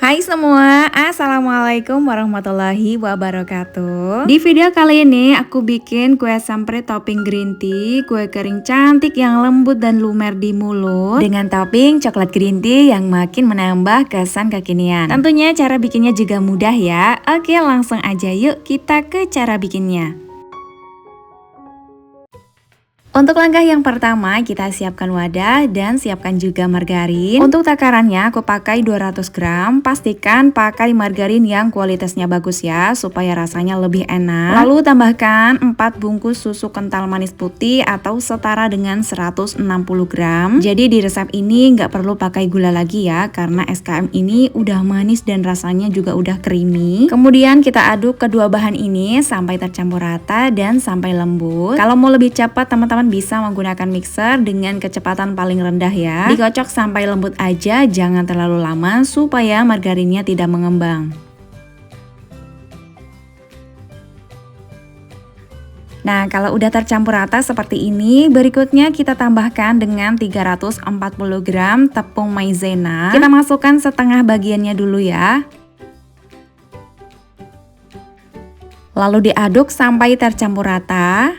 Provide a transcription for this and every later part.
Hai semua, Assalamualaikum warahmatullahi wabarakatuh. Di video kali ini aku bikin kue sampre topping green tea, kue kering cantik yang lembut dan lumer di mulut dengan topping coklat green tea yang makin menambah kesan kekinian. Tentunya cara bikinnya juga mudah ya. Oke, langsung aja yuk kita ke cara bikinnya. Untuk langkah yang pertama, kita siapkan wadah dan siapkan juga margarin. Untuk takarannya aku pakai 200 gram, pastikan pakai margarin yang kualitasnya bagus ya, supaya rasanya lebih enak. Lalu tambahkan 4 bungkus susu kental manis putih atau setara dengan 160 gram. Jadi di resep ini nggak perlu pakai gula lagi ya, karena SKM ini udah manis dan rasanya juga udah creamy. Kemudian kita aduk kedua bahan ini sampai tercampur rata dan sampai lembut. Kalau mau lebih cepat teman-teman bisa menggunakan mixer dengan kecepatan paling rendah ya. Dikocok sampai lembut aja, jangan terlalu lama supaya margarinnya tidak mengembang. Nah, kalau udah tercampur rata seperti ini, berikutnya kita tambahkan dengan 340 gram tepung maizena. Kita masukkan setengah bagiannya dulu ya. Lalu diaduk sampai tercampur rata.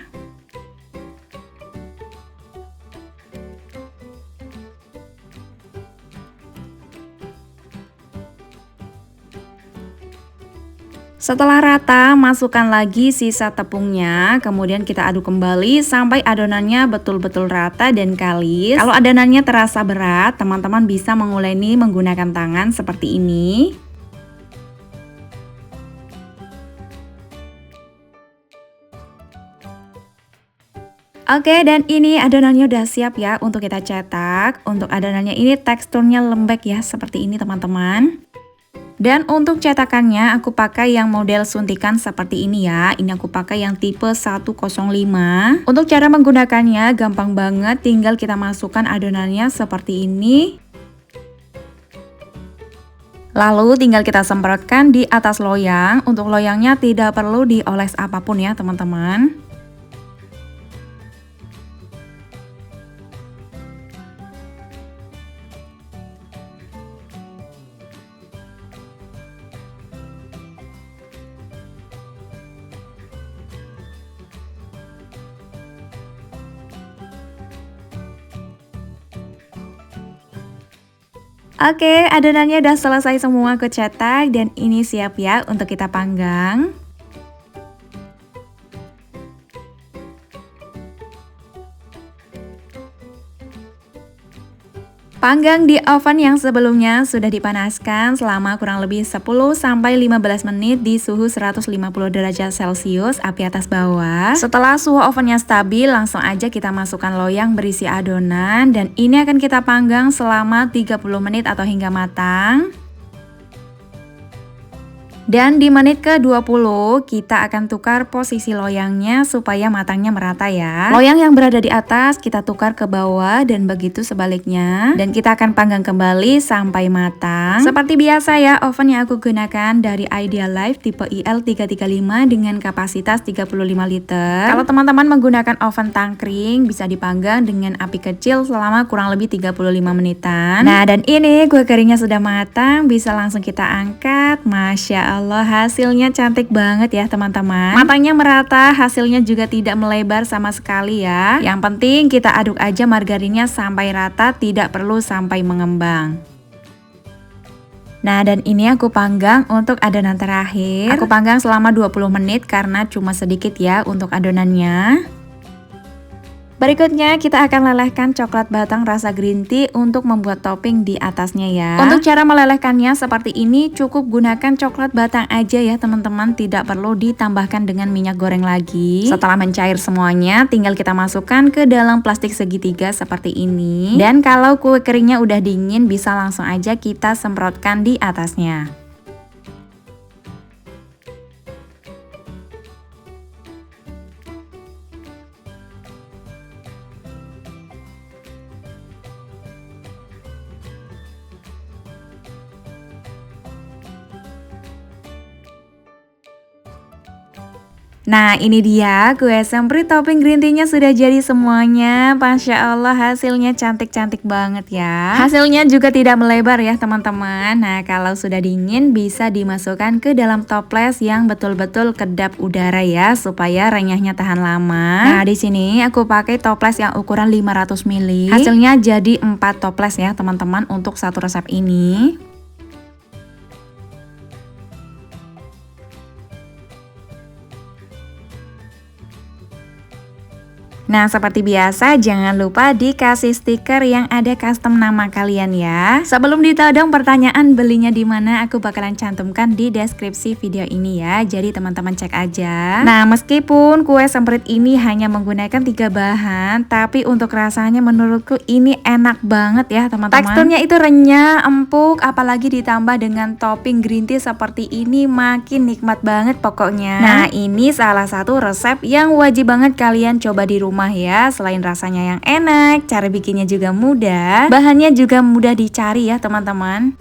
Setelah rata, masukkan lagi sisa tepungnya, kemudian kita aduk kembali sampai adonannya betul-betul rata dan kalis. Kalau adonannya terasa berat, teman-teman bisa menguleni menggunakan tangan seperti ini. Oke, dan ini adonannya udah siap ya untuk kita cetak. Untuk adonannya ini teksturnya lembek ya, seperti ini teman-teman. Dan untuk cetakannya aku pakai yang model suntikan seperti ini ya. Ini aku pakai yang tipe 105. Untuk cara menggunakannya gampang banget, tinggal kita masukkan adonannya seperti ini. Lalu tinggal kita semprotkan di atas loyang. Untuk loyangnya tidak perlu dioles apapun ya teman-teman. Oke, adonannya udah selesai semua aku cetak dan ini siap ya untuk kita panggang. Panggang di oven yang sebelumnya sudah dipanaskan selama kurang lebih 10-15 menit di suhu 150 derajat Celcius, api atas bawah. Setelah suhu ovennya stabil, langsung aja kita masukkan loyang berisi adonan dan ini akan kita panggang selama 30 menit atau hingga matang. Dan di menit ke-20 kita akan tukar posisi loyangnya supaya matangnya merata ya. Loyang yang berada di atas kita tukar ke bawah dan begitu sebaliknya. Dan kita akan panggang kembali sampai matang. Seperti biasa ya, oven yang aku gunakan dari Idealife tipe IL335 dengan kapasitas 35 liter. Kalau teman-teman menggunakan oven tangkring bisa dipanggang dengan api kecil selama kurang lebih 35 menitan. Nah, dan ini kue keringnya sudah matang, bisa langsung kita angkat. Masya Allah, hasilnya cantik banget ya teman-teman. Matangnya merata, hasilnya juga tidak melebar sama sekali ya. Yang penting kita aduk aja margarinnya sampai rata, tidak perlu sampai mengembang. Nah, dan ini aku panggang untuk adonan terakhir. Aku panggang selama 20 menit karena cuma sedikit ya untuk adonannya. Berikutnya kita akan lelehkan coklat batang rasa green tea untuk membuat topping di atasnya ya. Untuk cara melelehkannya seperti ini, cukup gunakan coklat batang aja ya teman-teman, tidak perlu ditambahkan dengan minyak goreng lagi. Setelah mencair semuanya, tinggal kita masukkan ke dalam plastik segitiga seperti ini. Dan kalau kue keringnya udah dingin, bisa langsung aja kita semprotkan di atasnya. Nah ini dia kue semprit topping green tea-nya sudah jadi semuanya. Masya Allah hasilnya cantik-cantik banget ya. Hasilnya juga tidak melebar ya teman-teman. Nah kalau sudah dingin bisa dimasukkan ke dalam toples yang betul-betul kedap udara ya, supaya renyahnya tahan lama. Nah di sini aku pakai toples yang ukuran 500 ml. Hasilnya jadi 4 toples ya teman-teman untuk satu resep ini. Nah seperti biasa jangan lupa dikasih stiker yang ada custom nama kalian ya. Sebelum ditodong pertanyaan belinya di mana, aku bakalan cantumkan di deskripsi video ini ya. Jadi teman-teman cek aja. Nah meskipun kue semprit ini hanya menggunakan 3 bahan, tapi untuk rasanya menurutku ini enak banget ya teman-teman. Teksturnya itu renyah, empuk, apalagi ditambah dengan topping green tea seperti ini makin nikmat banget pokoknya. Nah ini salah satu resep yang wajib banget kalian coba di rumah ya. Selain rasanya yang enak, cara bikinnya juga mudah, bahannya juga mudah dicari ya teman-teman.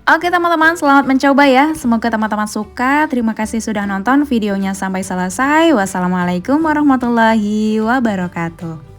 Oke teman-teman, selamat mencoba ya. Semoga teman-teman suka. Terima kasih sudah nonton videonya sampai selesai. Wassalamualaikum warahmatullahi wabarakatuh.